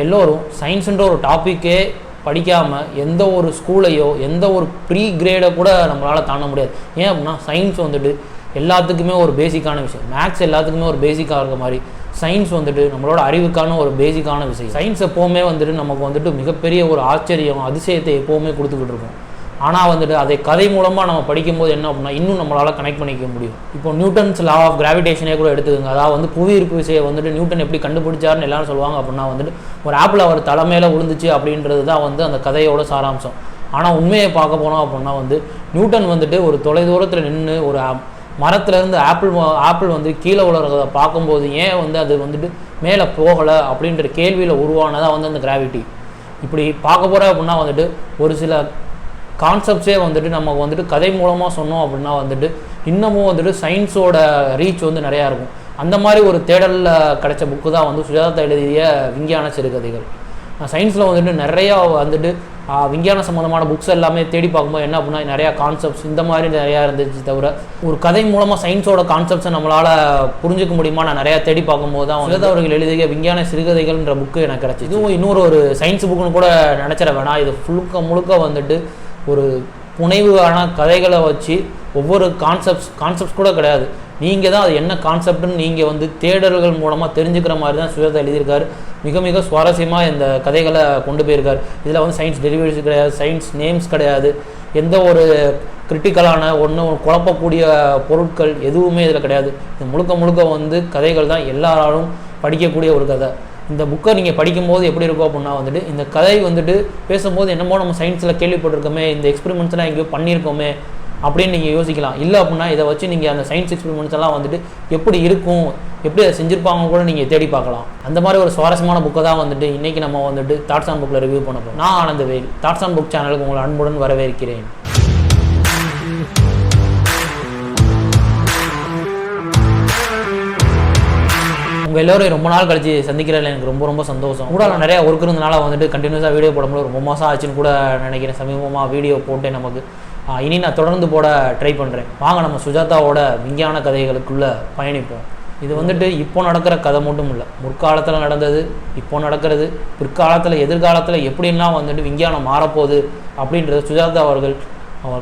எல்லோரும் சயின்ஸுன்ற ஒரு டாப்பிக்கே படிக்காமல் எந்த ஒரு ஸ்கூலையோ எந்த ஒரு ப்ரீ கிரேடை கூட நம்மளால் தாண்ட முடியாது. ஏன் அப்படின்னா சயின்ஸ் வந்துட்டு எல்லாத்துக்குமே ஒரு பேசிக்கான விஷயம். மேக்ஸ் எல்லாத்துக்குமே ஒரு பேசிக்காக இருக்க மாதிரி சயின்ஸ் வந்துட்டு நம்மளோட அறிவுக்கான ஒரு பேசிக்கான விஷயம். சயின்ஸ் எப்போவுமே வந்துட்டு நமக்கு வந்துட்டு மிகப்பெரிய ஒரு ஆச்சரியம் அதிசயத்தை எப்போவுமே கொடுத்துக்கிட்டு இருக்கோம். ஆனால் வந்துட்டு அதை கதை மூலமாக நம்ம படிக்கும்போது என்ன அப்படின்னா இன்னும் நம்மளால் கனெக்ட் பண்ணிக்க முடியும். இப்போ நியூட்டன்ஸ் லா ஆஃப் கிராவிடேஷனே கூட எடுத்துக்கோங்க. அதாவது வந்து புவி ஈர்ப்பு விசையை வந்துட்டு நியூட்டன் எப்படி கண்டுபிடிச்சாருன்னு எல்லாரும் சொல்லுவாங்க. அப்படின்னா வந்துட்டு ஒரு ஆப்பிள் அவர் தலைமையில் விழுந்துச்சு அப்படின்றது தான் வந்து அந்த கதையோட சாராம்சம். ஆனால் உண்மையை பார்க்க போனோம் அப்படின்னா வந்து நியூட்டன் வந்துட்டு ஒரு தொலைதூரத்தில் நின்று ஒரு மரத்துலேருந்து ஆப்பிள் வந்து கீழே விழுறத பார்க்கும்போது ஏன் வந்து அது வந்துட்டு மேலே போகலை அப்படின்ற கேள்வியில் உருவானதாக வந்து அந்த கிராவிட்டி. இப்படி பார்க்க போகிற அப்படின்னா வந்துட்டு ஒரு சில கான்செப்ட்ஸே வந்துட்டு நமக்கு வந்துட்டு கதை மூலமாக சொன்னோம் அப்படின்னா வந்துட்டு இன்னமும் வந்துட்டு சயின்ஸோட ரீச் வந்து நிறையா இருக்கும். அந்த மாதிரி ஒரு தேடலில் கிடைச்ச புக்கு தான் வந்து சுஜாதா எழுதிய விஞ்ஞான சிறுகதைகள். சயின்ஸில் வந்துட்டு நிறையா வந்துட்டு விஞ்ஞான சம்மந்தமான புக்ஸ் எல்லாமே தேடி பார்க்கும்போது என்ன அப்படின்னா நிறையா கான்செப்ட்ஸ் இந்த மாதிரி நிறையா இருந்துச்சு. தவிர ஒரு கதை மூலமாக சயின்ஸோட கான்செப்ட்ஸை நம்மளால் புரிஞ்சிக்க முடியுமா நான் நிறையா தேடி பார்க்கும்போது தான் சுஜாதா அவர்கள் எழுதிய விஞ்ஞான சிறுகதைகள்ன்ற புக்கு எனக்கு கிடச்சி. இதுவும் இன்னொரு சயின்ஸ் புக்குன்னு கூட நினச்சிட வேணாம். இது முழுக்க வந்துட்டு ஒரு புனைவான கதைகளை வச்சு ஒவ்வொரு கான்செப்ட்ஸ் கூட கிடையாது. நீங்கள் தான் அது என்ன கான்செப்ட்னு நீங்கள் வந்து தேடல்கள் மூலமாக தெரிஞ்சுக்கிற மாதிரி தான் சுஜாதா எழுதியிருக்காரு. மிக மிக சுவாரஸ்யமாக இந்த கதைகளை கொண்டு போயிருக்காரு. இதில் வந்து சயின்ஸ் டெரிவேட்டிவ்ஸ் கிடையாது, சயின்ஸ் நேம்ஸ் கிடையாது, எந்த ஒரு கிரிட்டிக்கலான குழப்பக்கூடிய பொருட்கள் எதுவுமே இதில் கிடையாது. இது முழுக்க வந்து கதைகள் தான் எல்லாராலும் படிக்கக்கூடிய ஒரு கதை. இந்த புக்கை நீங்கள் படிக்கும்போது எப்படி இருக்கும் அப்படின்னா வந்துட்டு இந்த கதை வந்துட்டு பேசும்போது என்னமோ நம்ம சயின்ஸில் கேள்விப்பட்டிருக்கோமே, இந்த எக்ஸ்பெரிமெண்ட்ஸ்லாம் எங்கேயோ பண்ணியிருக்கோமே அப்படின்னு நீங்கள் யோசிக்கலாம். இல்லை அப்படின்னா இதை வச்சு நீங்கள் அந்த சயின்ஸ் எக்ஸ்பெரிமெண்ட்ஸ் எல்லாம் வந்துட்டு எப்படி இருக்கும், எப்படி அதை செஞ்சுருப்பாங்க கூட நீங்கள் தேடி பார்க்கலாம். அந்த மாதிரி ஒரு சுவாரஸ்யமான புக்கை தான் வந்துட்டு இன்றைக்கி நம்ம வந்துட்டு தாட்ஸ் ஆன் புக்கில் ரிவ்யூ பண்ண போகிறோம். நான் ஆனந்தவேல், தாட்ஸ் ஆன் புக் சேனலுக்கு உங்களை அன்புடன் வரவேற்கிறேன். உங்கள் எல்லோரும் ரொம்ப நாள் கழிச்சு சந்திக்கிறதுல எனக்கு ரொம்ப சந்தோஷம். கூட நிறையா ஒர்க் இருந்தனால வந்துட்டு கண்டினியூஸாக வீடியோ போடும்போது ரொம்ப மாதம் ஆச்சுன்னு கூட நினைக்கிறேன். சமீபமாக வீடியோ போட்டேன். நமக்கு இனி நான் தொடர்ந்து போட ட்ரை பண்ணுறேன். வாங்க நம்ம சுஜாதாவோட விஞ்ஞான கதைகளுக்குள்ளே பயணிப்போம். இது வந்துட்டு இப்போ நடக்கிற கதை மட்டும் இல்லை, முற்காலத்தில் நடந்தது, இப்போ நடக்கிறது, பிற்காலத்தில் எதிர்காலத்தில் எப்படின்னா வந்துட்டு விஞ்ஞானம் மாறப்போகுது அப்படின்றத சுஜாதா அவர்கள்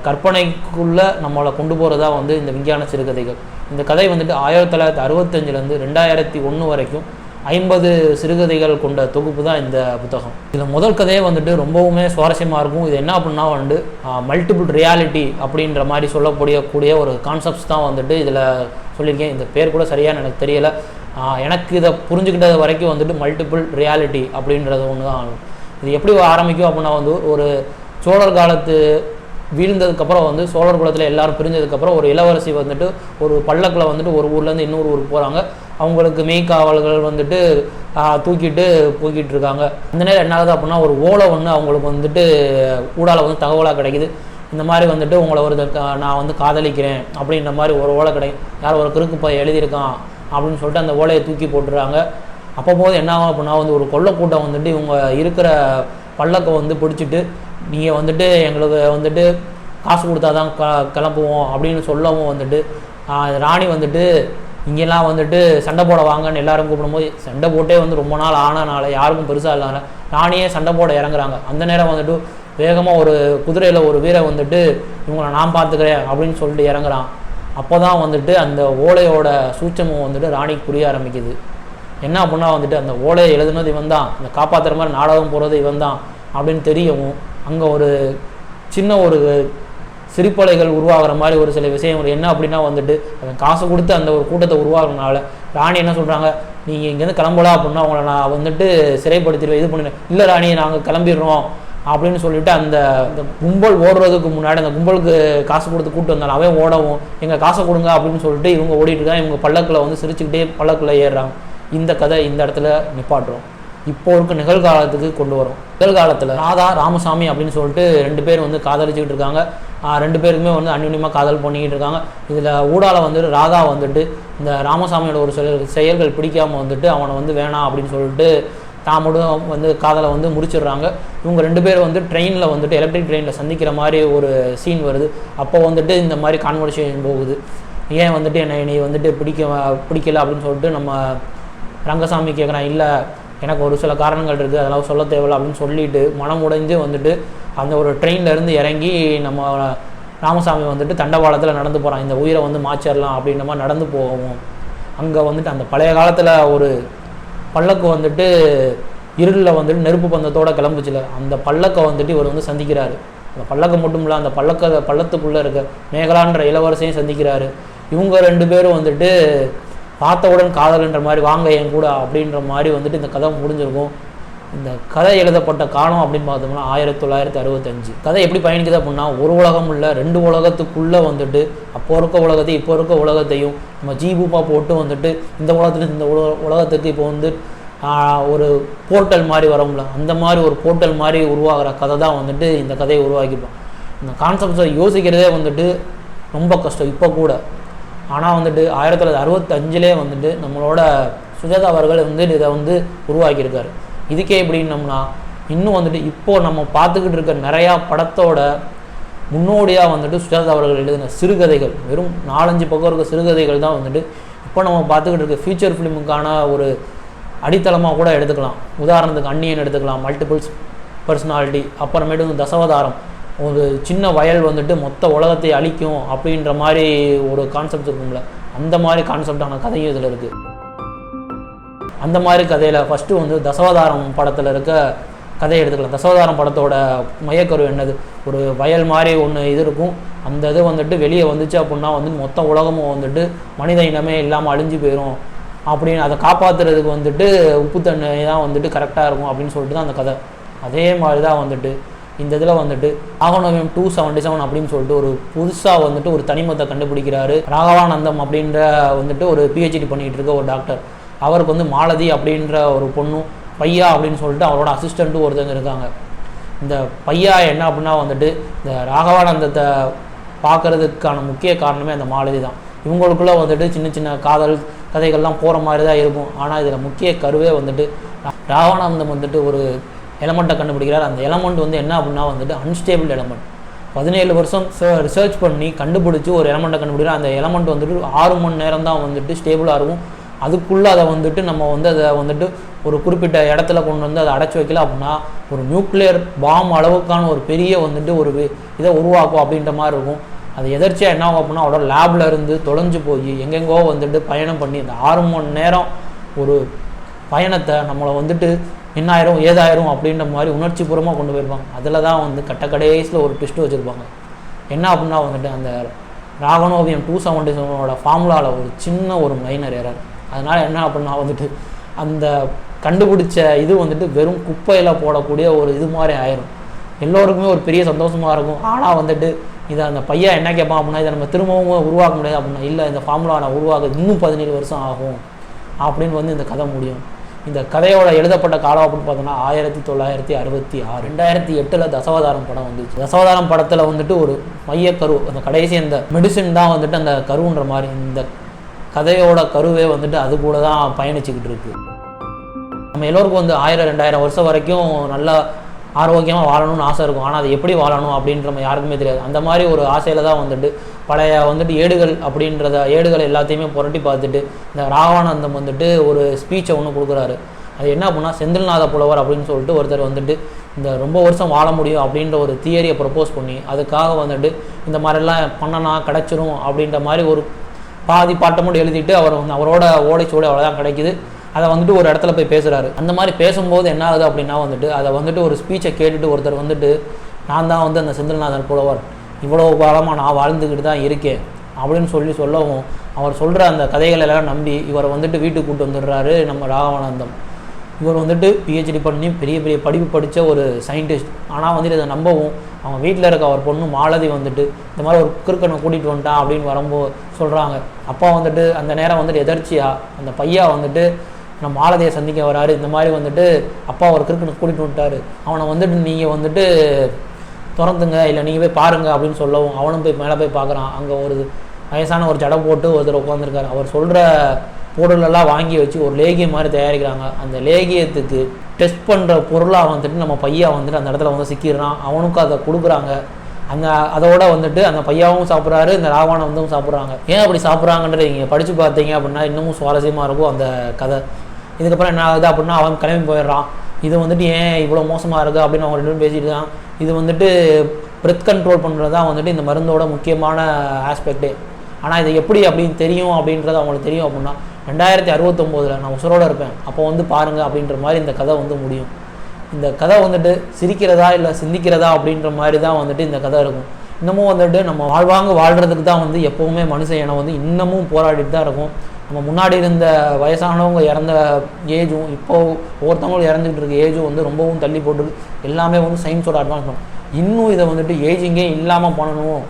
கற்பனைக்குள்ளே நம்மளை கொண்டு போகிறதா வந்து இந்த விஞ்ஞான சிறுகதைகள். இந்த கதை வந்துட்டு 1965 2001 வரைக்கும் 50 சிறுகதைகள் கொண்ட தொகுப்பு தான் இந்த புத்தகம். இதில் முதல் கதையே வந்துட்டு ரொம்பவுமே சுவாரஸ்யமாக இருக்கும். இது என்ன அப்படின்னா வந்துட்டு மல்டிபிள் ரியாலிட்டி அப்படின்ற மாதிரி சொல்லக்கூடிய ஒரு கான்செப்ட்ஸ் தான் வந்துட்டு இதில் சொல்லியிருக்கேன். இந்த பேர் கூட சரியாக எனக்கு தெரியலை. எனக்கு இதை புரிஞ்சுக்கிட்டது வரைக்கும் வந்துட்டு மல்டிபிள் ரியாலிட்டி அப்படின்றது ஒன்று தான். இது எப்படி ஆரம்பிக்கும் அப்படின்னா வந்து ஒரு சோழர் காலத்து வீழ்ந்ததுக்கப்புறம் வந்து சோழர் குலத்தில் எல்லாரும் பிரிஞ்சதுக்கப்புறம் ஒரு இளவரசி வந்துட்டு ஒரு பல்லக்கில் வந்துட்டு ஒரு ஊர்லேருந்து இன்னொரு ஊருக்கு போகிறாங்க. அவங்களுக்கு மெய்க்காவல்கள் வந்துட்டு தூக்கிட்டு போய்கிட்டு இருக்காங்க. அந்த நேரம் என்ன ஆகுது அப்படின்னா ஒரு ஓலை ஒன்று அவங்களுக்கு வந்துட்டு ஊடால வந்து தகவலாக கிடைக்குது. இந்த மாதிரி வந்துட்டு உங்களை நான் வந்து காதலிக்கிறேன் அப்படின்ற மாதிரி ஒரு ஓலை கிடைக்கும். யார் ஒரு கிறுக்கு போய் எழுதியிருக்கான் அப்படின்னு சொல்லிட்டு அந்த ஓலையை தூக்கி போட்டுறாங்க. அப்போது என்ன ஆகும் அப்படின்னா வந்து ஒரு கொள்ளைக்கூட்டம் வந்துட்டு இவங்க இருக்கிற பல்லக்கை வந்து பிடிச்சிட்டு நீங்கள் வந்துட்டு எங்களுக்கு வந்துட்டு காசு கொடுத்தா தான் கிளம்புவோம் அப்படின்னு சொல்லவும் வந்துட்டு ராணி வந்துட்டு இங்கெல்லாம் வந்துட்டு சண்டை போட வாங்கன்னு எல்லாரும் கூப்பிடும்போது சண்டை போட்டே வந்து ரொம்ப நாள் ஆனனால யாருக்கும் பெருசாக இல்லாத ராணியே சண்டை போட இறங்குறாங்க. அந்த நேரம் வந்துட்டு வேகமாக ஒரு குதிரையில் ஒரு வீரர் வந்துட்டு இவங்களை நான் பார்த்துக்கிறேன் அப்படின்னு சொல்லிட்டு இறங்குறான். அப்போ தான் வந்துட்டு அந்த ஓலையோட சூட்சமும் வந்துட்டு ராணிக்கு புரிய ஆரம்பிக்குது. என்ன அப்படின்னா வந்துட்டு அந்த ஓலையை எழுதுனது இவன் தான், இந்த காப்பாற்றுற மாதிரி நாடகம் போகிறது இவன் தான் அப்படின்னு தெரியவும் அங்கே ஒரு சின்ன ஒரு சிரிப்பலைகள் உருவாகிற மாதிரி ஒரு சில விஷயம் என்ன அப்படின்னா வந்துட்டு அவன் காசு கொடுத்து அந்த ஒரு கூட்டத்தை உருவாகிறதுனால ராணி என்ன சொல்கிறாங்க, நீங்கள் இங்கேருந்து கிளம்பலாம் அப்படின்னா அவங்கள நான் வந்துட்டு சிறைப்படுத்திடுவேன், இது பண்ணிடுவேன். இல்லை ராணி நாங்கள் கிளம்பிடுறோம் அப்படின்னு சொல்லிட்டு அந்த கும்பல் ஓடுறதுக்கு முன்னாடி அந்த கும்பலுக்கு காசு கொடுத்து கூப்பிட்டு வந்தாலும் அவன் ஓடவும் எங்கள் காசை கொடுங்க அப்படின்னு சொல்லிட்டு இவங்க ஓடிட்டு இருக்காங்க. இவங்க பல்லக்கில் வந்து சிரிச்சுக்கிட்டே பல்லக்கில் ஏறுறாங்க. இந்த கதை இந்த இடத்துல நிப்பாட்டுறோம். இப்போ இருக்க நிகழ்காலத்துக்கு கொண்டு வரும். நிகழ்காலத்தில் ராதா ராமசாமி அப்படின்னு சொல்லிட்டு 2 பேர் வந்து காதலிச்சுக்கிட்டு இருக்காங்க. 2 பேருக்குமே வந்து அந்யுன்யமாக காதல் பண்ணிக்கிட்டு இருக்காங்க. இதில் ஊடால வந்துட்டு ராதா வந்துட்டு இந்த ராமசாமியோட ஒரு செயல்கள் பிடிக்காமல் வந்துட்டு அவனை வந்து வேணாம் அப்படின்னு சொல்லிட்டு தாமடும் வந்து காதலை வந்து முடிச்சிடுறாங்க. இவங்க 2 பேர் வந்து ட்ரெயினில் வந்துட்டு எலக்ட்ரிக் ட்ரெயினில் சந்திக்கிற மாதிரி ஒரு சீன் வருது. அப்போ வந்துட்டு இந்த மாதிரி கான்வர்சேஷன் போகுது. ஏன் வந்துட்டு என்னை நீ வந்துட்டு பிடிக்கல அப்படின்னு சொல்லிட்டு நம்ம ரங்கசாமி கேட்குறான். இல்லை எனக்கு ஒரு சில காரணங்கள் இருக்குது, அதெல்லாம் சொல்ல தேவையில்லை அப்படின்னு சொல்லிட்டு மனம் உடைஞ்சு வந்துட்டு அந்த ஒரு ட்ரெயின்லேருந்து இறங்கி நம்ம ராமசாமி வந்துட்டு தண்டவாளத்தில் நடந்து போகிறான். இந்த உயிரை வந்து மாச்சிடலாம் அப்படின்ற மாதிரி நடந்து போகவும் அங்கே வந்துட்டு அந்த பழைய காலத்தில் ஒரு பல்லக்கு வந்துட்டு இருளில் வந்துட்டு நெருப்பு பந்தத்தோடு கிளம்புச்சுல, அந்த பல்லக்கை வந்துட்டு இவர் வந்து சந்திக்கிறாரு. அந்த பல்லக்கை மட்டும் இல்லை, அந்த பள்ளத்துக்குள்ளே இருக்க மேகலான்ற இளவரசையும் சந்திக்கிறாரு. இவங்க 2 பேரும் வந்துட்டு பார்த்தவுடன் காதல்ன்ற மாதிரி வாங்க என் கூட அப்படின்ற மாதிரி வந்துட்டு இந்த கதை முடிஞ்சிருக்கும். இந்த கதை எழுதப்பட்ட காலம் அப்படின்னு பார்த்தோம்னா 1965. கதை எப்படி பயணிக்குது அப்படின்னா, ஒரு உலகம் இல்லை 2 உலகத்துக்குள்ளே வந்துட்டு அப்போ இருக்க உலகத்தையும் இப்போ இருக்க உலகத்தையும் நம்ம ஜீபூப்பா போட்டு வந்துட்டு இந்த உலகத்துலேருந்து இந்த உலகத்துக்கு இப்போ வந்து ஒரு போர்ட்டல் மாதிரி வரோம்ல, அந்த மாதிரி ஒரு போர்ட்டல் மாதிரி உருவாகிற கதை தான் வந்துட்டு இந்த கதையை உருவாக்கிப்போம். இந்த கான்செப்ட்ஸை யோசிக்கிறதே வந்துட்டு ரொம்ப கஷ்டம் இப்போ கூட. ஆனால் வந்துட்டு 1965 வந்துட்டு நம்மளோட சுஜாதா அவர்கள் வந்துட்டு இதை வந்து உருவாக்கியிருக்காரு. இதுக்கே எப்படின்னோம்னா இன்னும் வந்துட்டு இப்போது நம்ம பார்த்துக்கிட்டு இருக்க நிறையா படத்தோட முன்னோடியாக வந்துட்டு சுஜாதா அவர்கள் எழுதின சிறுகதைகள், வெறும் 4-5 பக்கம் இருக்க சிறுகதைகள் தான் வந்துட்டு இப்போ நம்ம பார்த்துக்கிட்டு இருக்க ஃபியூச்சர் ஃபிலிமுக்கான ஒரு அடித்தளமாக கூட எடுத்துக்கலாம். உதாரணத்துக்கு அந்நியன் எடுத்துக்கலாம், மல்டிபிள்ஸ் பர்சனாலிட்டி, அப்புறமேட்டு வந்து தசவதாரம், ஒரு சின்ன வயல் வந்துட்டு மொத்த உலகத்தை அழிக்கும் அப்படின்ற மாதிரி ஒரு கான்செப்ட் இருக்கும்ல, அந்த மாதிரி கான்செப்டான கதையும் இதில் இருக்குது. அந்த மாதிரி கதையில் ஃபஸ்ட்டு வந்து தசவதாரம் படத்தில் இருக்க கதையை எடுத்துக்கலாம். தசவதாரம் படத்தோட மையக்கரு என்னது, ஒரு வயல் மாதிரி ஒன்று இது இருக்கும், அந்த இது வந்துட்டு வெளியே வந்துச்சு அப்படின்னா வந்து மொத்த உலகமும் வந்துட்டு மனித இனமே இல்லாமல் அழிஞ்சு போயிடும் அப்படின்னு, அதை காப்பாற்றுறதுக்கு வந்துட்டு உப்பு தண்ணி தான் வந்துட்டு கரெக்டாக இருக்கும் அப்படின்னு சொல்லிட்டு தான் அந்த கதை. அதே மாதிரி தான் வந்துட்டு இந்த இதில் வந்துட்டு ராகவநோவியம் 277 அப்படின்னு சொல்லிட்டு ஒரு புதுசாக வந்துட்டு ஒரு தனிமத்தை கண்டுபிடிக்கிறாரு ராகவானந்தம் அப்படின்ற வந்துட்டு ஒரு பிஹெச்டி பண்ணிகிட்டு இருக்க ஒரு டாக்டர். அவருக்கு வந்து மாலதி அப்படின்ற ஒரு பொண்ணும் பையா அப்படின்னு சொல்லிட்டு அவரோட அசிஸ்டண்ட்டும் ஒருத்தங்க இருக்காங்க. இந்த பையா என்ன அப்படின்னா வந்துட்டு இந்த ராகவானந்தத்தை பார்க்குறதுக்கான முக்கிய காரணமே அந்த மாலதி தான். இவங்களுக்குள்ளே வந்துட்டு சின்ன சின்ன காதல் கதைகள்லாம் போகிற மாதிரி தான் இருக்கும். ஆனால் இதில் முக்கிய கருவே வந்துட்டு ராகவானந்தம் வந்துட்டு ஒரு எலமெண்ட்டை கண்டுபிடிக்கிறார். அந்த எலமெண்ட் வந்து என்ன அப்படின்னா வந்துட்டு அன்ஸ்டேபிள் எலமெண்ட். 17 வருஷம் ரிசர்ச் பண்ணி கண்டுபிடிச்சி ஒரு எலமெண்ட்டை கண்டுபிடிக்கிறார். அந்த எலமெண்ட் வந்துட்டு 6 மணி நேரம் தான் வந்துட்டு ஸ்டேபிளாக இருக்கும். அதுக்குள்ளே அதை வந்துட்டு நம்ம வந்து அதை வந்துட்டு ஒரு குறிப்பிட்ட இடத்துல கொண்டு வந்து அதை அடைச்சி வைக்கல அப்படின்னா ஒரு நியூக்ளியர் பாம் அளவுக்கான ஒரு பெரிய வந்துட்டு ஒரு இதை உருவாக்கும் அப்படின்ற மாதிரி இருக்கும். அது எதர்ச்சியாக என்ன ஆகும் அப்படின்னா அவரோட லேபில் இருந்து தொலைஞ்சு போய் எங்கெங்கோ வந்துட்டு பயணம் பண்ணி இந்த 6 மணி நேரம் ஒரு பயணத்தை நம்மளை வந்துட்டு என்னாயிரும் ஏதாயிரும் அப்படின்ற மாதிரி உணர்ச்சிபூர்வமாக கொண்டு போயிருப்பாங்க. அதில் தான் வந்து கடைசியில் ஒரு ட்விஸ்ட் வச்சுருப்பாங்க. என்ன அப்படின்னா வந்துட்டு அந்த ராகவநோவியம் 277 ஃபார்முலாவில் ஒரு சின்ன ஒரு மைனர் எரர். அதனால் என்ன அப்படின்னா வந்துட்டு அந்த கண்டுபிடிச்ச இது வந்துட்டு வெறும் குப்பையில் போடக்கூடிய ஒரு இது மாதிரி ஆயிரும். எல்லோருக்குமே ஒரு பெரிய சந்தோஷமாக இருக்கும். ஆனால் வந்துட்டு இதை அந்த பையன் என்ன கேட்பான் அப்படின்னா இதை நம்ம திரும்பவும் உருவாக்க முடியாது அப்படின்னா, இல்லை இந்த ஃபார்முலா நான் உருவாக்க இன்னும் 17 வருஷம் ஆகும் அப்படின்னு வந்து இந்த கதை முடியும். இந்த கதையோட எழுதப்பட்ட காலம் அப்படின்னு பார்த்தோன்னா 1966. 2008 தசவதாரம் படம் வந்துச்சு. தசவதாரம் படத்தில் வந்துட்டு ஒரு மையக்கரு, அந்த கடைசி அந்த மெடிசின் தான் வந்துட்டு அந்த கருன்ற மாதிரி இந்த கதையோட கருவே வந்துட்டு அது கூட தான் பயணிச்சுக்கிட்டு இருக்கு. நம்ம எல்லோருக்கும் வந்து 1000-2000 வருஷம் வரைக்கும் நல்லா ஆரோக்கியமாக வாழணும்னு ஆசை இருக்கும். ஆனால் அது எப்படி வாழணும் அப்படின்ற நம்ம யாருக்குமே தெரியாது. அந்த மாதிரி ஒரு ஆசையில் தான் வந்துட்டு பழைய வந்துட்டு ஏடுகள் எல்லாத்தையுமே புரட்டி பார்த்துட்டு இந்த ராகவானந்தம் வந்துட்டு ஒரு ஸ்பீச்சை ஒன்று கொடுக்குறாரு. அது என்ன அப்படின்னா செந்தில்நாத புலவர் அப்படின்னு சொல்லிட்டு ஒருத்தர் வந்துட்டு இந்த ரொம்ப வருஷம் வாழ முடியும் அப்படின்ற ஒரு தியரியை ப்ரப்போஸ் பண்ணி அதுக்காக வந்துட்டு இந்த மாதிரிலாம் பண்ணனா கிடச்சிரும் அப்படின்ற மாதிரி ஒரு பாதி பாட்டை மட்டும் எழுதிட்டு அவர் வந்து அவரோட ஓலைச்சோடு அவ்வளோதான் கிடைக்குது. அதை வந்துட்டு ஒரு இடத்துல போய் பேசுகிறாரு. அந்த மாதிரி பேசும்போது என்ன ஆகுது அப்படின்னா வந்துட்டு அதை வந்துட்டு ஒரு ஸ்பீச்சை கேட்டுட்டு ஒருத்தர் வந்துட்டு நான் தான் வந்து அந்த செந்தில்நாதன் புலவர், இவ்வளோ காலமாக நான் வாழ்ந்துக்கிட்டு தான் இருக்கேன் அப்படின்னு சொல்லவும் அவர் சொல்கிற அந்த கதைகள் எல்லாம் நம்பி இவரை வந்துட்டு வீட்டுக்கு கூப்பிட்டு வந்துடுறாரு நம்ம ராகவானந்தம். இவர் வந்துட்டு பிஹெச்டி பண்ணி பெரிய பெரிய படிப்பு படித்த ஒரு சயின்டிஸ்ட். ஆனால் வந்துட்டு இதை நம்பவும் அவங்க வீட்டில் இருக்க அவர் பொண்ணு மாலதி வந்துட்டு இந்த மாதிரி ஒரு கிறுக்கனை கூட்டிகிட்டு வந்துட்டான் அப்படின்னு வரும்போது சொல்கிறாங்க. அப்பா வந்துட்டு அந்த நேரம் வந்துட்டு எதர்ச்சியாக அந்த பையன் வந்துட்டு நம்ம மாலதியை சந்திக்க வராரு. இந்த மாதிரி வந்துட்டு அப்பா ஒரு கிறுக்கனை கூட்டிகிட்டு வந்துட்டார், அவனை வந்துட்டு நீங்கள் வந்துட்டு திறந்துங்க, இல்லை நீங்கள் போய் பாருங்கள் அப்படின்னு சொல்லவும் அவனும் போய் மேலே போய் பார்க்குறான். அங்கே ஒரு வயசான ஒரு ஜடை போட்டு ஒருத்தர் உட்காந்துருக்காரு. அவர் சொல்கிற பொருளெல்லாம் வாங்கி வச்சு ஒரு லேகியம் மாதிரி தயாரிக்கிறாங்க. அந்த லேகியத்துக்கு டெஸ்ட் பண்ணுற பொருளாக வந்துட்டு நம்ம பையன் வந்துட்டு அந்த இடத்துல வந்து சிக்கிடுறான். அவனுக்கும் அதை கொடுக்குறாங்க. அதோட வந்துட்டு அந்த பையாவும் சாப்பிட்றாரு, இந்த ராகவானந்தமும் சாப்பிட்றாங்க. ஏன் அப்படி சாப்பிட்றாங்கன்றது நீங்கள் படித்து பார்த்தீங்க அப்படின்னா இன்னமும் சுவாரஸ்யமாக இருக்கும் அந்த கதை. இதுக்கப்புறம் என்ன ஆகுது அப்படின்னா அவன் கிளம்பி போயிடுறான். இது வந்துட்டு ஏன் இவ்வளோ மோசமாக இருக்குது அப்படின்னு அவங்க 2 பேரும் பேசிட்டு தான். இது வந்துட்டு பிரெத் கண்ட்ரோல் பண்ணுறது தான் வந்துட்டு இந்த மருந்தோட முக்கியமான ஆஸ்பெக்டே. ஆனால் இது எப்படி அப்படின்னு தெரியும் அப்படின்றது அவங்களுக்கு தெரியும் அப்படின்னா 2069 நான் உசுரோடு இருப்பேன் அப்போ வந்து பாருங்கள் அப்படின்ற மாதிரி இந்த கதை வந்து முடியும். இந்த கதை வந்துட்டு சிரிக்கிறதா இல்லை சிந்திக்கிறதா அப்படின்ற மாதிரி தான் வந்துட்டு இந்த கதை இருக்கும். இன்னமும் வந்துட்டு நம்ம வாழ்கிறதுக்கு தான் வந்து எப்போவுமே மனுஷ இனம் வந்து இன்னமும் போராடிட்டு தான் இருக்கும். நம்ம முன்னாடி இருந்த வயசானவங்க இறந்த ஏஜும் இப்போது ஒவ்வொருத்தவங்களும் இறந்துக்கிட்டு இருக்க ஏஜும் வந்து ரொம்பவும் தள்ளி போட்டு எல்லாமே வந்து சயின்ஸோட அட்வான்ஸ்மெண்ட். இன்னும் இதை வந்துட்டு ஏஜிங்கே இல்லாமல் பண்ணணும்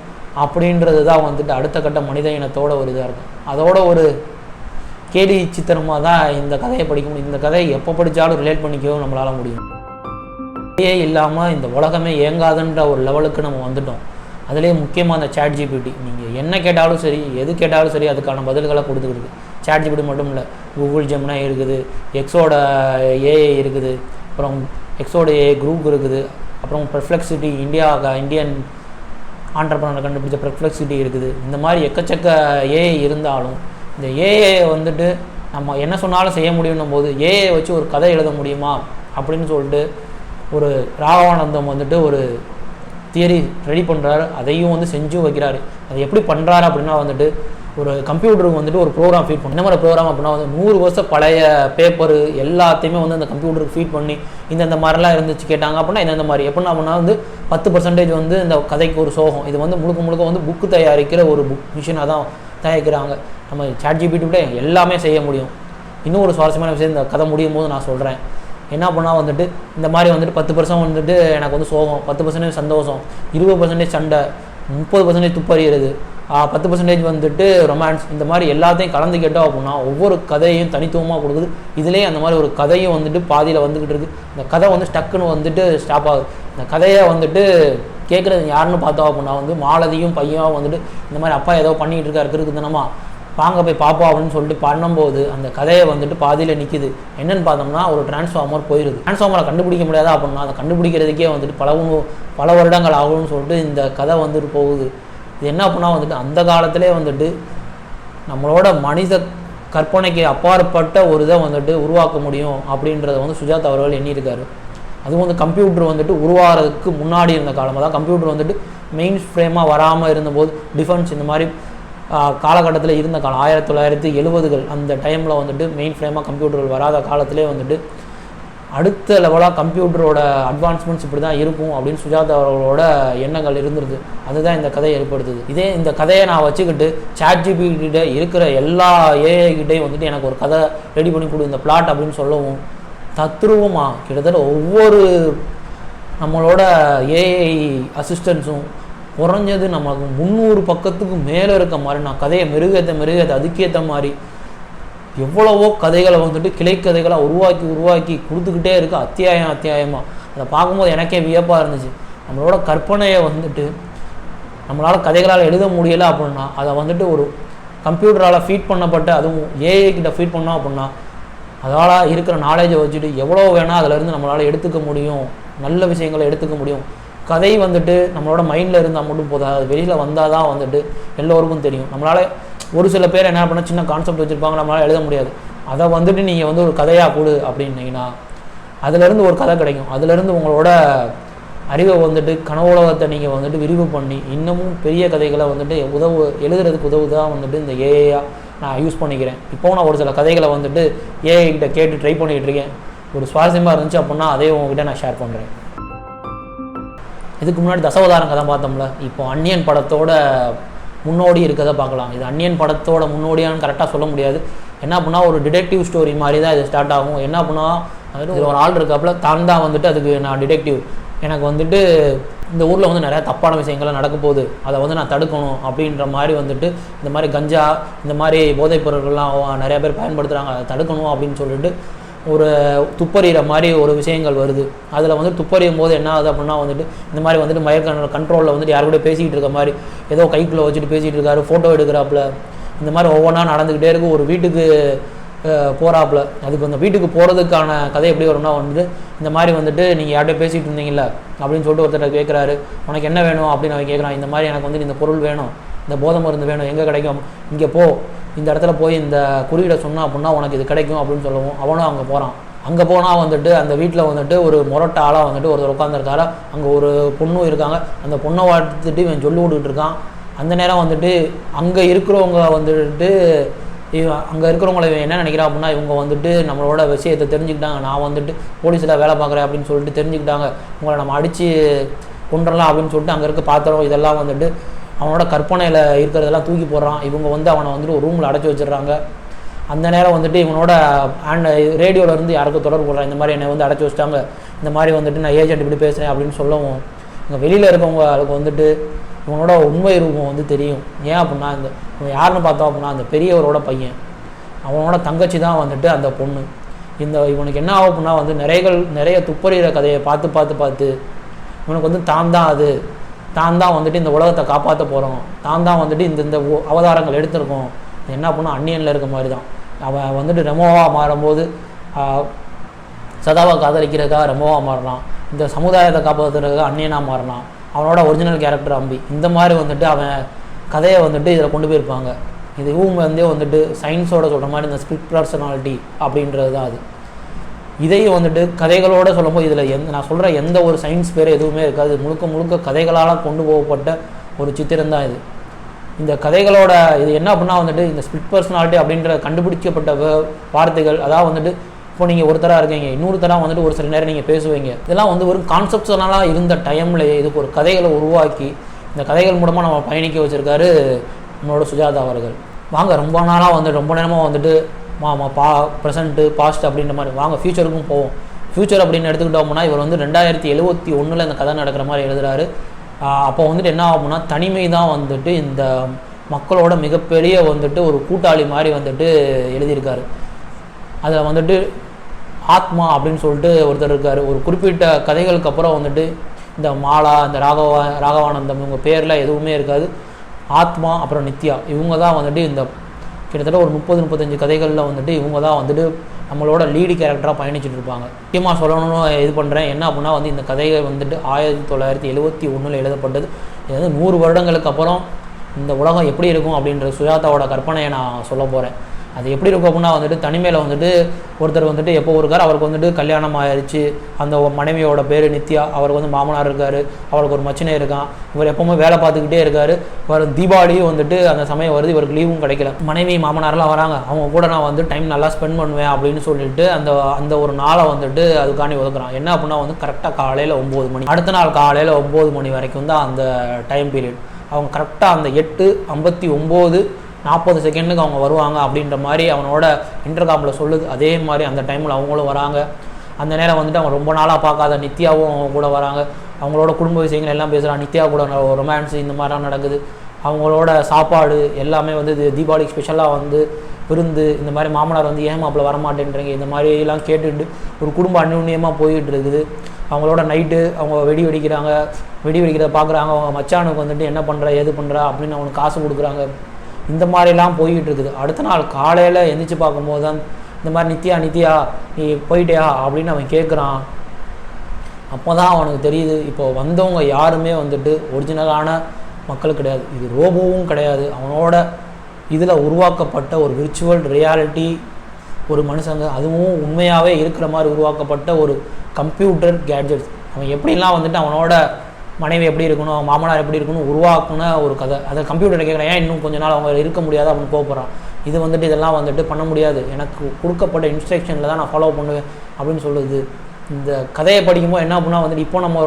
அப்படின்றது தான் வந்துட்டு அடுத்த கட்ட மனித இனத்தோட ஒரு இதாக இருக்கும். அதோட ஒரு கேலி சித்திரமாக தான் இந்த கதையை படிக்க முடியும். இந்த கதையை எப்போ படித்தாலும் ரிலேட் பண்ணிக்கவும் நம்மளால் முடியும். இல்லாமல் இந்த உலகமே இயங்காதுன்ற ஒரு லெவலுக்கு நம்ம வந்துட்டோம். அதுலேயே முக்கியமாக அந்த சாட் ஜிபிடி, நீங்கள் என்ன கேட்டாலும் சரி எது கேட்டாலும் சரி அதுக்கான பதில்களை கொடுத்துக்கிட்டு. சாட் ஜிபிடி மட்டும் இல்லை, கூகுள் ஜெமினி இருக்குது, எக்ஸோட ஏஐ இருக்குது, அப்புறம் எக்ஸோட ஏஐ குரூப் இருக்குது, அப்புறம் பெர்ப்ளெக்சிட்டி இந்தியன் ஆண்டர்பிரனர் கண்டுபிடிச்ச பெர்ப்ளெக்சிட்டி இருக்குது. இந்த மாதிரி எக்கச்சக்க ஏஐ இருந்தாலும் இந்த ஏஐ வந்துட்டு நம்ம என்ன சொன்னாலும் செய்ய முடியும்னும் போது ஏஐ வச்சு ஒரு கதை எழுத முடியுமா அப்படின்னு சொல்லிட்டு ஒரு ராகவானந்தம் வந்துட்டு ஒரு தியரி ரெடி பண்ணுறாரு. அதையும் வந்து செஞ்சும் வைக்கிறாரு. அது எப்படி பண்ணுறாரு அப்படின்னா வந்துட்டு ஒரு கம்ப்யூட்டருக்கு வந்துட்டு ஒரு ப்ரோக்ராம் ஃபீட் பண்ணி, என்ன மாதிரி ப்ரோக்ராம் அப்படின்னா வந்து 100 வருஷம் பழைய பேப்பரு எல்லாத்தையுமே வந்து அந்த கம்ப்யூட்டருக்கு ஃபீட் பண்ணி இந்த மாதிரிலாம் இருந்துச்சு கேட்டாங்க அப்படின்னா இந்த மாதிரி எப்படின்னா அப்படின்னா வந்து 10% வந்து இந்த கதைக்கு ஒரு சோகம். இது வந்து முழுக்க வந்து புக்கு தயாரிக்கிற ஒரு மிஷினாக தான் தயாரிக்கிறாங்க. நம்ம சாட் ஜிபிடி விட எல்லாமே செய்ய முடியும். இன்னும் ஒரு சுவாரஸ்யமான விஷயம் இந்த கதை முடியும் போது நான் சொல்கிறேன். என்ன பண்ணால் வந்துட்டு இந்த மாதிரி வந்துட்டு 10% வந்துட்டு எனக்கு வந்து சோகம், 10% சந்தோஷம், 20% சண்டை, 30% துப்பறிகிறது, 10% வந்துட்டு ரொமான்ஸ், இந்த மாதிரி எல்லாத்தையும் கலந்து கேட்டோம் அப்படின்னா ஒவ்வொரு கதையும் தனித்துவமாக கொடுக்குது. இதுலேயே அந்த மாதிரி ஒரு கதையும் வந்துட்டு பாதியில் வந்துக்கிட்டு இருக்குது. இந்த கதை வந்து ஸ்டக்குன்னு வந்துட்டு ஸ்டாப் ஆகுது. இந்த கதையை வந்துட்டு கேட்குறது யாருன்னு பார்த்தோம் அப்படின்னா வந்து மாலதியும் பையனும் வந்துட்டு இந்த மாதிரி அப்பா ஏதோ பண்ணிகிட்டு இருக்காரு இருக்குதுனமா வாங்க போய் பார்ப்போம் அப்படின்னு சொல்லிட்டு பண்ணும்போது அந்த கதையை வந்துட்டு பாதியில் நிற்கிது. என்னென்னு பார்த்தோம்னா ஒரு டிரான்ஸ்ஃபார்மர் போயிடுது. டிரான்ஸ்ஃபார்மரை கண்டுபிடிக்க முடியாதா அப்படின்னா அதை கண்டுபிடிக்கிறதுக்கே வந்துட்டு பல வருடங்கள் ஆகும்னு சொல்லிட்டு இந்த கதை வந்துட்டு போகுது. இது என்ன அப்படின்னா வந்துட்டு அந்த காலத்திலே வந்துட்டு நம்மளோட மனித கற்பனைக்கு அப்பாற்பட்ட ஒரு இதை வந்துட்டு உருவாக்க முடியும் அப்படின்றத வந்து சுஜாதா அவர்கள் எண்ணியிருக்காரு. அதுவும் வந்து கம்ப்யூட்டர் வந்துட்டு உருவாகிறதுக்கு முன்னாடி இருந்த காலம், அதான் கம்ப்யூட்டர் வந்துட்டு மெயின் ஃப்ரேமாக வராமல் இருந்தபோது டிஃபென்ஸ் இந்த மாதிரி காலகட்டத்தில் இருந்த காலம் 1970கள் அந்த டைமில் வந்துட்டு மெயின் ஃப்ரேமாக கம்ப்யூட்டர்கள் வராத காலத்திலே வந்துட்டு அடுத்த லெவலாக கம்ப்யூட்டரோட அட்வான்ஸ்மெண்ட்ஸ் இப்படி தான் இருக்கும் அப்படின்னு சுஜாதா அவர்களோட எண்ணங்கள் இருந்துருது. அதுதான் இந்த கதையை ஏற்படுத்துது. இந்த கதையை நான் வச்சுக்கிட்டு சாட் ஜிபிடிகிட்ட இருக்கிற எல்லா ஏஐகிட்டையும் வந்துட்டு எனக்கு ஒரு கதை ரெடி பண்ணி கொடு இந்த பிளாட் அப்படின்னு சொல்லவும் தத்ரூபமாக கிட்டத்தட்ட ஒவ்வொரு நம்மளோட ஏஐ அசிஸ்டன்ஸும் குறைஞ்சது நமக்கு 300 பக்கத்துக்கு மேலே இருக்க மாதிரி நான் கதையை மெருகேற்ற அதுக்கேற்ற மாதிரி எவ்வளவோ கதைகளை வந்துட்டு கிளைக்கதைகளாக உருவாக்கி கொடுத்துக்கிட்டே இருக்குது அத்தியாயமாக. அதை பார்க்கும்போது எனக்கே வியப்பாக இருந்துச்சு. நம்மளோட கற்பனையை வந்துட்டு நம்மளால் கதைகளால் எழுத முடியலை அப்படின்னா அதை வந்துட்டு ஒரு கம்ப்யூட்டரால் ஃபீட் பண்ணப்பட்டு அதுவும் ஏஐ கிட்ட ஃபீட் பண்ணோம் அப்படின்னா அதால் இருக்கிற நாலேஜை வச்சுட்டு எவ்வளோ வேணால் அதிலேருந்து நம்மளால் எடுத்துக்க முடியும், நல்ல விஷயங்களை எடுத்துக்க முடியும். கதை வந்துட்டு நம்மளோட மைண்டில் இருந்தால் மட்டும் போதாது, அது வெளியில் வந்தால் தான் வந்துட்டு எல்லோருக்கும் தெரியும். நம்மளால் ஒரு சில பேர் என்ன பண்ணால் சின்ன கான்செப்ட் வச்சுருப்பாங்க, நம்மளால் எழுத முடியாது. அதை வந்துட்டு நீங்கள் வந்து ஒரு கதையாக கொடு அப்படின்னீங்கன்னா அதுலேருந்து ஒரு கதை கிடைக்கும். அதுலேருந்து உங்களோட அறிவை வந்துட்டு கனவுலகத்தை நீங்கள் வந்துட்டு விரிவு பண்ணி இன்னமும் பெரிய கதைகளை வந்துட்டு எழுதுறதுக்கு உதவுதான் வந்துட்டு இந்த ஏஐயாக நான் யூஸ் பண்ணிக்கிறேன். இப்போவும் நான் ஒரு சில கதைகளை வந்துட்டு ஏஐ கிட்ட கேட்டு ட்ரை பண்ணிகிட்டு இருக்கேன். ஒரு சுவாரஸ்யமாக இருந்துச்சு அப்படின்னா அதே உங்ககிட்ட நான் ஷேர் பண்ணுறேன். இதுக்கு முன்னாடி தசவதாரம் கதை பார்த்தோம்ல, இப்போ அந்நியன் படத்தோட முன்னோடி இருக்கிறத பார்க்கலாம். இது அந்நியன் படத்தோட முன்னோடியான்னு கரெக்டாக சொல்ல முடியாது. என்ன அப்படின்னா ஒரு டிடெக்டிவ் ஸ்டோரி மாதிரி தான் இது ஸ்டார்ட் ஆகும். என்ன அப்படின்னா இதில் ஒரு ஆள் இருக்காப்புல தான் வந்துட்டு அதுக்கு நான் டிடெக்டிவ், எனக்கு வந்துட்டு இந்த ஊரில் வந்து நிறையா தப்பான விஷயங்கள்லாம் நடக்க போகுது, அதை வந்து நான் தடுக்கணும் அப்படின்ற மாதிரி வந்துட்டு இந்த மாதிரி கஞ்சா இந்த மாதிரி போதைப் பொருட்கள்லாம் நிறையா பேர் பயன்படுத்துகிறாங்க, அதை தடுக்கணும் அப்படின்னு சொல்லிட்டு ஒரு துப்பறிகிற மாதிரி ஒரு விஷயங்கள் வருது. அதில் வந்து துப்பறியும் போது என்ன ஆகுது அப்படின்னா வந்துட்டு இந்த மாதிரி வந்துட்டு மயக்க கண்ட்ரோலில் வந்துட்டு யாரு கூட பேசிக்கிட்டு இருக்க மாதிரி ஏதோ கைக்குள்ளே வச்சுட்டு பேசிகிட்டு இருக்காரு, ஃபோட்டோ எடுக்கிறாப்புல, இந்த மாதிரி ஒவ்வொன்றா நடந்துக்கிட்டே இருக்கும். ஒரு வீட்டுக்கு போகிறாப்புல, அதுக்கு அந்த வீட்டுக்கு போகிறதுக்கான கதை எப்படி வரும்னா வந்துட்டு இந்த மாதிரி வந்துட்டு நீங்கள் யார்கிட்ட பேசிகிட்டு இருந்தீங்கள அப்படின்னு சொல்லிட்டு ஒருத்தர் கேட்குறாரு, உனக்கு என்ன வேணும் அப்படின்னு அவன் கேட்குறான். இந்த மாதிரி எனக்கு வந்துட்டு இந்த பொருள் வேணும், இந்த போதை மருந்து வேணும், எங்கே கிடைக்கும், இங்கே போ, இந்த இடத்துல போய் இந்த குறியீடை சொன்னா அப்படின்னா உனக்கு இது கிடைக்கும் அப்படின்னு சொல்லவும் அவனும் அங்கே போகிறான். அங்கே போனால் வந்துட்டு அந்த வீட்டில் வந்துட்டு ஒரு முரட்ட ஆளாக வந்துட்டு ஒருத்தர் உட்காந்துருக்காரு. அங்கே ஒரு பொண்ணும் இருக்காங்க. அந்த பொண்ணை வாழ்த்துட்டு இவன் சொல்லி விட்டுட்டு இருக்கான். அந்த நேரம் வந்துட்டு அங்கே இருக்கிறவங்க வந்துட்டு அங்கே இருக்கிறவங்கள என்ன நினைக்கிறான் அப்படின்னா இவங்க வந்துட்டு நம்மளோட விஷயத்தை தெரிஞ்சுக்கிட்டாங்க, நான் வந்துட்டு போலீஸில் வேலை பார்க்குறேன் அப்படின்னு சொல்லிட்டு தெரிஞ்சுக்கிட்டாங்க, உங்களை நம்ம அடித்து கொண்டுடலாம் அப்படின்னு சொல்லிட்டு அங்கே இருக்க பாத்திரம் இதெல்லாம் வந்துட்டு அவனோட கற்பனையில் இருக்கிறதெல்லாம் தூக்கி போடுறான். இவங்க வந்து அவனை வந்துட்டு ஒரு ரூமில் அடைச்சி வச்சிடுறாங்க. அந்த நேரம் வந்துட்டு இவனோட ரேடியோவிலேருந்து யாருக்கும் தொடர்பு போடுறான், இந்த மாதிரி என்னை வந்து அடைச்சி வச்சிட்டாங்க, இந்த மாதிரி வந்துட்டு நான் ஏஜென்ட் இப்படி பேசுகிறேன் அப்படின்னு சொல்லவும் இங்கே வெளியில் இருக்கவங்களுக்கு வந்துட்டு இவனோட உண்மை ரூபம் வந்து தெரியும். ஏன் அப்படின்னா இவன் யாருன்னு பார்த்தோம் அப்படின்னா அந்த பெரியவரோட பையன், அவனோட தங்கச்சி தான் வந்துட்டு அந்த பொண்ணு. இவனுக்கு என்ன ஆகும் அப்படின்னா வந்து நிறைய துப்பறிகிற கதையை பார்த்து இவனுக்கு வந்து தான் தான் வந்துட்டு இந்த உலகத்தை காப்பாற்ற போகிறோம், தான் வந்துட்டு இந்த அவதாரங்கள் எடுத்திருக்கோம். என்ன அப்படின்னா அந்நியனில் இருக்க மாதிரி தான் அவன் வந்துட்டு ரெமோவாக மாறும்போது சதாவை காதலிக்கிறதுக்காக ரெமோவாக மாறலாம், இந்த சமுதாயத்தை காப்பாற்றுறதுக்காக அந்நியனாக மாறலாம். அவனோட ஒரிஜினல் கேரக்டர் அம்பி. இந்த மாதிரி வந்துட்டு அவன் கதையை வந்துட்டு இதில் கொண்டு போயிருப்பாங்க. இதுவும் வந்துட்டு சயின்ஸோட சொல்கிற மாதிரி இந்த ஸ்பிரிட் பர்சனாலிட்டி அப்படின்றது தான் அது. இதையும் வந்துட்டு கதைகளோடு சொல்லும்போது இதில் நான் சொல்கிற எந்த ஒரு சயின்ஸ் பேர் எதுவுமே இருக்காது. முழுக்க கதைகளால் கொண்டு போகப்பட்ட ஒரு சித்திரம் தான் இது. இந்த கதைகளோட இது என்ன அப்படின்னா வந்துட்டு இந்த ஸ்பிரிட் பர்சனாலிட்டி அப்படின்ற கண்டுபிடிக்கப்பட்ட வார்த்தைகள், அதாவது வந்துட்டு இப்போ நீங்கள் ஒருத்தராக இருக்கீங்க, இன்னொருத்தராக வந்துட்டு ஒரு சில நேரம் நீங்கள் பேசுவீங்க. இதெல்லாம் வந்து ஒரு கான்செப்ஷனலாக இருந்த டைம்லேயே இதுக்கு ஒரு கதைகளை உருவாக்கி இந்த கதைகள் மூலமாக நம்ம பயணிக்க வச்சுருக்காரு நம்மளோட சுஜாதா அவர்கள். வாங்க ரொம்ப நாளாக ரொம்ப நேரமாக வந்துட்டு ப்ரெசண்ட்டு பாஸ்ட் அப்படின்ற மாதிரி வாங்க ஃப்யூச்சருக்கும் போவோம். ஃப்யூச்சர் அப்படின்னு எடுத்துக்கிட்டோம்னா இவர் வந்து 2071 இந்த கதை நடக்கிற மாதிரி எழுதுகிறாரு. அப்போ வந்துட்டு என்ன ஆகும்னா தனிமை தான் வந்துட்டு இந்த மக்களோட மிகப்பெரிய வந்துட்டு ஒரு கூட்டாளி மாதிரி வந்துட்டு எழுதியிருக்காரு. அதில் வந்துட்டு ஆத்மா அப்படின்னு சொல்லிட்டு ஒருத்தர் இருக்கார். ஒரு குறிப்பிட்ட கதைகளுக்கு அப்புறம் வந்துட்டு இந்த மாலா, இந்த ராகவானந்தம் இவங்க பேரில் எதுவுமே இருக்காது. ஆத்மா அப்புறம் நித்யா இவங்க தான் வந்துட்டு இந்த கிட்டத்தட்ட ஒரு 30-35 கதைகளில் வந்துட்டு இவங்க தான் வந்துட்டு நம்மளோட லீடு கேரக்டராக பயணிச்சுட்டு இருப்பாங்க. முக்கியமாக சொல்லணும்னு இது பண்ணுறேன் என்ன அப்படின்னா வந்து இந்த கதைகள் வந்துட்டு 1971 எழுதப்பட்டது. இது வந்து 100 வருடங்களுக்கு அப்புறம் இந்த உலகம் எப்படி இருக்கும் அப்படின்ற சுஜாதாவோட கற்பனையை நான் சொல்ல போகிறேன். அது எப்படி இருக்கும் அப்படின்னா வந்துட்டு தனிமையில் வந்துட்டு ஒருத்தர் வந்துட்டு எப்போ இருக்கார், அவருக்கு வந்துட்டு கல்யாணம் ஆயிடுச்சு, அந்த மனைவியோட பேர் நித்யா, அவருக்கு வந்து மாமனார் இருக்கார், அவருக்கு ஒரு மச்சினை இருக்கான், இவர் எப்போவுமே வேலை பார்த்துக்கிட்டே இருக்கார். இவர் தீபாவளியும் வந்துட்டு அந்த சமயம் வருது, இவருக்கு லீவும் கிடைக்கல. மனைவி மாமனாரெலாம் வராங்க, அவங்க கூட நான் வந்து டைம் நல்லா ஸ்பெண்ட் பண்ணுவேன் அப்படின்னு சொல்லிட்டு அந்த ஒரு நாளை வந்துட்டு அதுக்காண்டி ஒதுக்குறான். என்ன அப்படின்னா வந்து கரெக்டாக காலையில் 9 மணி, அடுத்த நாள் காலையில் 9 மணி வரைக்கும் தான் அந்த டைம் பீரியட். அவங்க கரெக்டாக அந்த 8:59:40 அவங்க வருவாங்க அப்படின்ற மாதிரி அவனோட இன்டர்காமில் சொல்லுது. அதே மாதிரி அந்த டைமில் அவங்களும் வராங்க. அந்த நேரம் வந்துட்டு அவங்க ரொம்ப நாளாக பார்க்காத நித்யாவும் அவங்க கூட வராங்க. அவங்களோட குடும்ப விஷயங்கள் எல்லாம் பேசுகிறாங்க. நித்யா கூட ரொமான்ஸ் இந்த மாதிரிலாம் நடக்குது. அவங்களோட சாப்பாடு எல்லாமே வந்து தீபாவளிக்கு ஸ்பெஷலாக வந்து விருந்து, இந்த மாதிரி மாமனார் வந்து ஏன் மாப்பிள்ள வரமாட்டேன்றீங்க இந்த மாதிரிலாம் கேட்டுட்டு ஒரு குடும்ப அந்யுன்யமாக போயிட்டு இருக்குது. அவங்களோட நைட்டு அவங்க வெடி வெடிக்கிறத பார்க்குறாங்க. அவங்க மச்சானுக்கு வந்துட்டு என்ன பண்ணுற ஏது பண்ணுறா அப்படின்னு அவனுக்கு காசு கொடுக்குறாங்க. இந்த மாதிரிலாம் போய்கிட்டு இருக்குது. அடுத்த நாள் காலையில் எந்திரிச்சு பார்க்கும்போது தான் இந்த மாதிரி நித்யா நீ போயிட்டியா அப்படின்னு அவன் கேட்குறான். அப்போ தான் அவனுக்கு தெரியுது இப்போ வந்தவங்க யாருமே வந்துட்டு ஒரிஜினலான மக்கள் கிடையாது, இது ரோபோவும் கிடையாது, அவனோட இதில் உருவாக்கப்பட்ட ஒரு விர்ச்சுவல் ரியாலிட்டி ஒரு மனுஷங்க, அதுவும் உண்மையாகவே இருக்கிற மாதிரி உருவாக்கப்பட்ட ஒரு கம்ப்யூட்டர் கேட்ஜெட்ஸ். அவன் எப்படிலாம் வந்துட்டு அவனோட மனைவி எப்படி இருக்கணும், மாமனார் எப்படி இருக்கணும் உருவாக்குன ஒரு கதை. அதை கம்ப்யூட்டரை கேட்குறேன், ஏன் இன்னும் கொஞ்ச நாள் அவங்க இருக்க முடியாது அப்படின்னு கோவப்படுறான். இது வந்துட்டு இதெல்லாம் வந்துட்டு பண்ண முடியாது, எனக்கு கொடுக்கப்பட்ட இன்ஸ்ட்ரக்ஷனில் தான் நான் ஃபாலோ பண்ணுவேன் அப்படின்னு சொல்லுது. இந்த கதையை படிக்கும்போது என்ன அப்படின்னா வந்துட்டு இப்போ நம்ம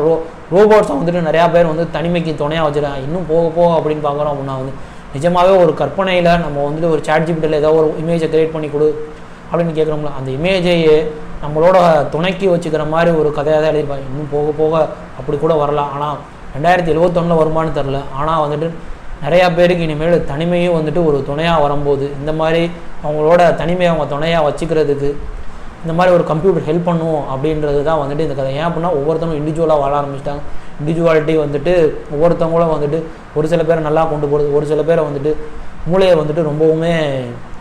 ரோபோட்ஸை வந்துட்டு நிறையா பேர் வந்து தனிமைக்கு துணையாக வச்சுருக்காங்க. இன்னும் போக அப்படின்னு பார்க்குறோம் அப்படின்னா வந்து நிஜமாகவே ஒரு கற்பனையில் நம்ம வந்துட்டு ஒரு ChatGPTயில் ஏதோ ஒரு இமேஜை க்ரியேட் பண்ணி கொடு அப்படின்னு கேட்குறோம்ல, அந்த இமேஜையே நம்மளோட துணைக்கி வச்சுக்கிற மாதிரி ஒரு கதையாக தான் எழுதியிருப்பாங்க. இன்னும் போக அப்படி கூட வரலாம். ஆனால் 2071 வருமானு தெரில. ஆனால் வந்துட்டு நிறையா பேருக்கு இனிமேல் தனிமையும் வந்துட்டு ஒரு துணையாக வரும்போது இந்த மாதிரி அவங்களோட தனிமையை அவங்க துணையாக வச்சுக்கிறதுக்கு இந்த மாதிரி ஒரு கம்ப்யூட்டர் ஹெல்ப் பண்ணுவோம் அப்படின்றது தான் வந்துட்டு இந்த கதை. ஏன் அப்படின்னா ஒவ்வொருத்தவங்க இண்டிவிஜுவலாக வாழ ஆரம்பிச்சிட்டாங்க. இண்டிவிஜுவாலிட்டி வந்துட்டு ஒவ்வொருத்தவங்களும் வந்துட்டு ஒரு சில பேரை நல்லா கொண்டு போகிறது, ஒரு சில பேரை வந்துட்டு மூளையை வந்துட்டு ரொம்பவுமே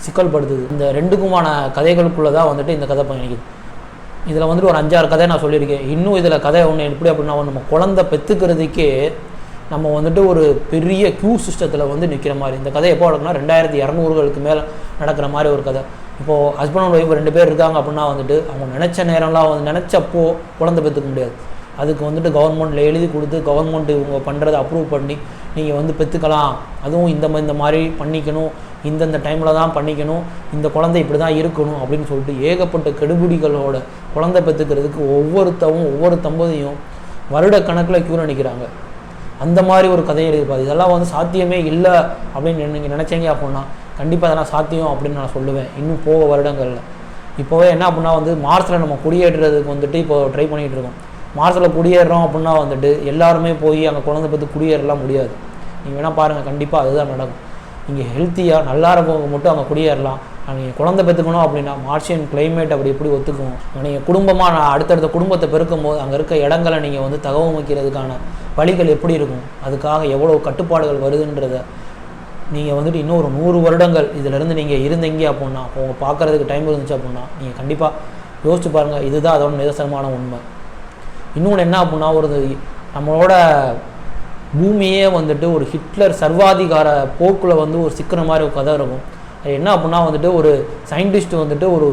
சிக்கல்படுத்துது. இந்த ரெண்டுக்குமான கதைகளுக்குள்ளே தான் வந்துட்டு இந்த கதை பயணிக்குது. இதில் வந்துட்டு ஒரு 5-6 கதை நான் சொல்லியிருக்கேன். இன்னும் இதில் கதை ஒன்று எப்படி அப்படின்னா நம்ம குழந்தை பெற்றுக்கிறதுக்கே நம்ம வந்துட்டு ஒரு பெரிய க்யூ சிஸ்டத்தில் வந்து நிற்கிற மாதிரி. இந்த கதை எப்போ நடக்குன்னா 2200களுக்கு மேலே நடக்கிற மாதிரி ஒரு கதை. இப்போது ஹஸ்பண்ட் அண்ட் ஒய்ஃப் 2 பேர் இருக்காங்க அப்படின்னா வந்துட்டு அவங்க நினச்ச நேரம்லாம் வந்து நினச்சப்போ குழந்தை பெற்றுக்க முடியாது. அதுக்கு வந்துட்டு கவர்மெண்ட்டில் எழுதி கொடுத்து கவர்மெண்ட் இவங்க பண்ணுறதை அப்ரூவ் பண்ணி நீங்கள் வந்து பெற்றுக்கலாம், அதுவும் இந்த மாதிரி பண்ணிக்கணும், இந்தந்த டைமில் தான் பண்ணிக்கணும், இந்த குழந்தை இப்படி தான் இருக்கணும் அப்படின்னு சொல்லிட்டு ஏகப்பட்ட கெடுபிடிகளோட குழந்தை பெற்றுக்கிறதுக்கு ஒவ்வொரு தம்பதியும் வருடக்கணக்கில் க்யூவில் நிற்கிறாங்க. அந்த மாதிரி ஒரு கதையை எழுதியிருப்பாரு. இதெல்லாம் வந்து சாத்தியமே இல்லை அப்படின்னு நீங்கள் நினச்சிங்க அப்படின்னா கண்டிப்பாக அதெல்லாம் சாத்தியம் அப்படின்னு நான் சொல்லுவேன். இன்னும் போக வருடங்களில் இப்போவே என்ன அப்படின்னா வந்து மார்ஸில் நம்ம குடியேற்றுறதுக்கு வந்துட்டு இப்போ ட்ரை பண்ணிகிட்டு இருக்கோம். மார்ஸில் குடியேறோம் அப்படின்னா வந்துட்டு எல்லாருமே போய் அங்கே குழந்தை பற்றி குடியேறலாம் முடியாது. நீங்கள் வேணால் பாருங்கள், கண்டிப்பாக அதுதான் நடக்கும். இங்கே ஹெல்த்தியாக நல்லா இருக்கவங்க மட்டும் அங்கே குடியேறலாம். நீங்கள் குழந்தை பெற்றுக்கணும் அப்படின்னா மார்ஷியன் கிளைமேட் அப்படி எப்படி ஒத்துக்கும். நீங்கள் குடும்பமாக அடுத்தடுத்த குடும்பத்தை பெருக்கும் போது அங்கே இருக்க இடங்களை நீங்கள் வந்து தகவமைக்கிறதுக்கான வழிகள் எப்படி இருக்கும், அதுக்காக எவ்வளோ கட்டுப்பாடுகள் வருதுன்றதை நீங்கள் வந்துட்டு இன்னும் ஒரு 100 வருடங்கள் இதிலேருந்து நீங்கள் இருந்தீங்க அப்படின்னா அவங்க பார்க்குறதுக்கு டைம் இருந்துச்சு அப்படின்னா நீங்கள் கண்டிப்பாக யோசிச்சு பாருங்கள். இதுதான் அதோட நிதர்சனமான உண்மை. இன்னொன்று என்ன அப்படின்னா ஒரு நம்மளோட பூமியே வந்துட்டு ஒரு ஹிட்லர் சர்வாதிகார போக்கில் வந்து ஒரு சிக்கிற மாதிரி ஒரு கதை இருக்கும். அது என்ன அப்படின்னா வந்துட்டு ஒரு சயின்டிஸ்ட் வந்துட்டு ஒரு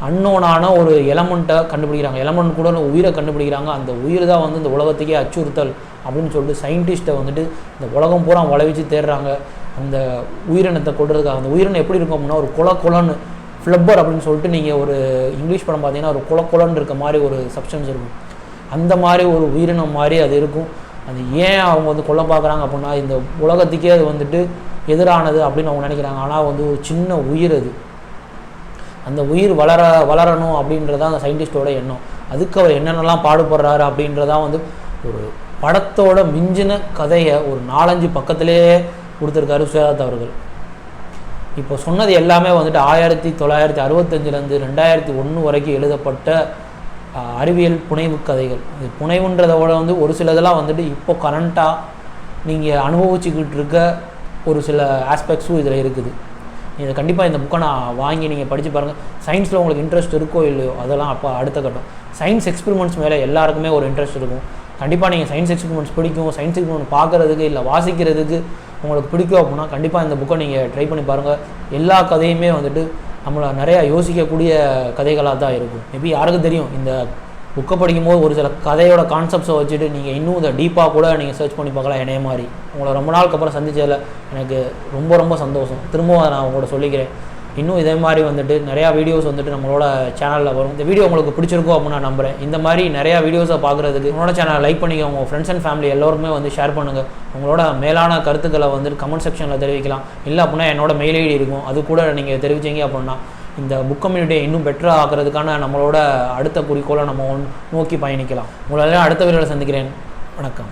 அன்னோனான ஒரு எலமெண்ட்டை கண்டுபிடிக்கிறாங்க. எலமெண்ட் கூட உயிரை கண்டுபிடிக்கிறாங்க. அந்த உயிர் தான் வந்து இந்த உலகத்துக்கே அச்சுறுத்தல் அப்படின்னு சொல்லிட்டு சயின்டிஸ்ட்டை வந்துட்டு இந்த உலகம் பூரா வளைவிச்சு தேடுறாங்க அந்த உயிரினத்தை கொள்றதுக்காக. அந்த உயிரினம் எப்படி இருக்கும் அப்படின்னா ஒரு கொலன்னு ஃப்ளப்பர் அப்படின்னு சொல்லிட்டு நீங்கள் ஒரு இங்கிலீஷ் படம் பார்த்தீங்கன்னா ஒரு கொலன்னு இருக்க மாதிரி ஒரு சப்ஸ்டன்ஸ் இருக்கும். அந்த மாதிரி ஒரு உயிரினம் மாதிரி அது இருக்கும். அது ஏன் அவங்க வந்து கொல்ல பார்க்குறாங்க அப்படின்னா இந்த உலகத்துக்கே அது வந்துட்டு எதிரானது அப்படின்னு அவங்க நினைக்கிறாங்க. ஆனால் வந்து ஒரு சின்ன உயிர், அது அந்த உயிர் வளரணும் அப்படின்றதான் அந்த சயின்டிஸ்டோட எண்ணம். அதுக்கு அவர் என்னென்னலாம் பாடுபடுறாரு அப்படின்றதான் வந்து ஒரு படத்தோட மிஞ்சின கதையை ஒரு 4-5 பக்கத்திலேயே கொடுத்துருக்காரு சுஜாதா அவர்கள். இப்போ சொன்னது எல்லாமே வந்துட்டு 1965 2001 வரைக்கும் எழுதப்பட்ட அறிவியல் புனைவு கதைகள். இது புனைவுன்றதோட வந்து ஒரு சிலதெல்லாம் வந்துட்டு இப்போ கரண்ட்டாக நீங்கள் அனுபவிச்சுக்கிட்டு இருக்க ஒரு சில ஆஸ்பெக்ட்ஸும் இதில் இருக்குது. இதை கண்டிப்பாக இந்த புக்கை நான் வாங்கி நீங்கள் படித்து பாருங்கள். சயின்ஸில் உங்களுக்கு இன்ட்ரெஸ்ட் இருக்கோ இல்லையோ அதெல்லாம் அப்போ அடுத்த கட்டம். சயின்ஸ் எக்ஸ்பெரிமெண்ட்ஸ் மேலே எல்லாருக்குமே ஒரு இன்ட்ரெஸ்ட் இருக்கும். கண்டிப்பாக நீங்கள் சயின்ஸ் எக்ஸ்பெரிமெண்ட்ஸ் பிடிக்கும், சயின்ஸ் எக்ஸ்பெரிமெண்ட் பார்க்குறதுக்கு இல்லை வாசிக்கிறதுக்கு உங்களுக்கு பிடிக்கும் அப்படின்னா கண்டிப்பாக இந்த புக்கை நீங்கள் ட்ரை பண்ணி பாருங்கள். எல்லா கதையுமே வந்துட்டு நம்மளை நிறையா யோசிக்கக்கூடிய கதைகளாக தான் இருக்கும். மேபி யாருக்கும் தெரியும், இந்த புக்கை படிக்கும்போது ஒரு சில கதையோட கான்செப்ட்ஸை வச்சுட்டு நீங்கள் இன்னும் இதை டீப்பாக கூட நீங்கள் சர்ச் பண்ணி பார்க்கலாம். என்னைய மாதிரி உங்களை ரொம்ப நாளுக்கு அப்புறம் சந்திச்சதில் எனக்கு ரொம்ப சந்தோஷம். திரும்பவும் அதை நான் உங்களோட சொல்லிக்கிறேன். இன்னும் இதே மாதிரி வந்துட்டு நிறையா வீடியோஸ் வந்துட்டு நம்மளோட சேனலில் வரும். இந்த வீடியோ உங்களுக்கு பிடிச்சிருக்கோ அப்படின்னு நான் நம்புகிறேன். இந்த மாதிரி நிறையா வீடியோஸை பார்க்குறதுக்கு உங்களோட சேனலை லைக் பண்ணிக்கோங்க. உங்கள் ஃப்ரெண்ட்ஸ் அண்ட் ஃபேமிலி எல்லோருமே வந்து ஷேர் பண்ணுங்கள். உங்களோட மேலான கருத்துக்களை வந்துட்டு கமெண்ட் செக்ஷனில் தெரிவிக்கலாம். இல்லை அப்படின்னா என்னோட மெயில் ஐடி இருக்கும், அது கூட நீங்கள் தெரிவிச்சிங்க அப்படின்னா இந்த புக் கம்யூனிட்டியை இன்னும் பெட்டராக ஆக்கிறதுக்கான நம்மளோட அடுத்த குறிக்கோளை நம்ம நோக்கி பயணிக்கலாம். உங்களெல்லாம் அடுத்த வீடியோவில் சந்திக்கிறேன். வணக்கம்.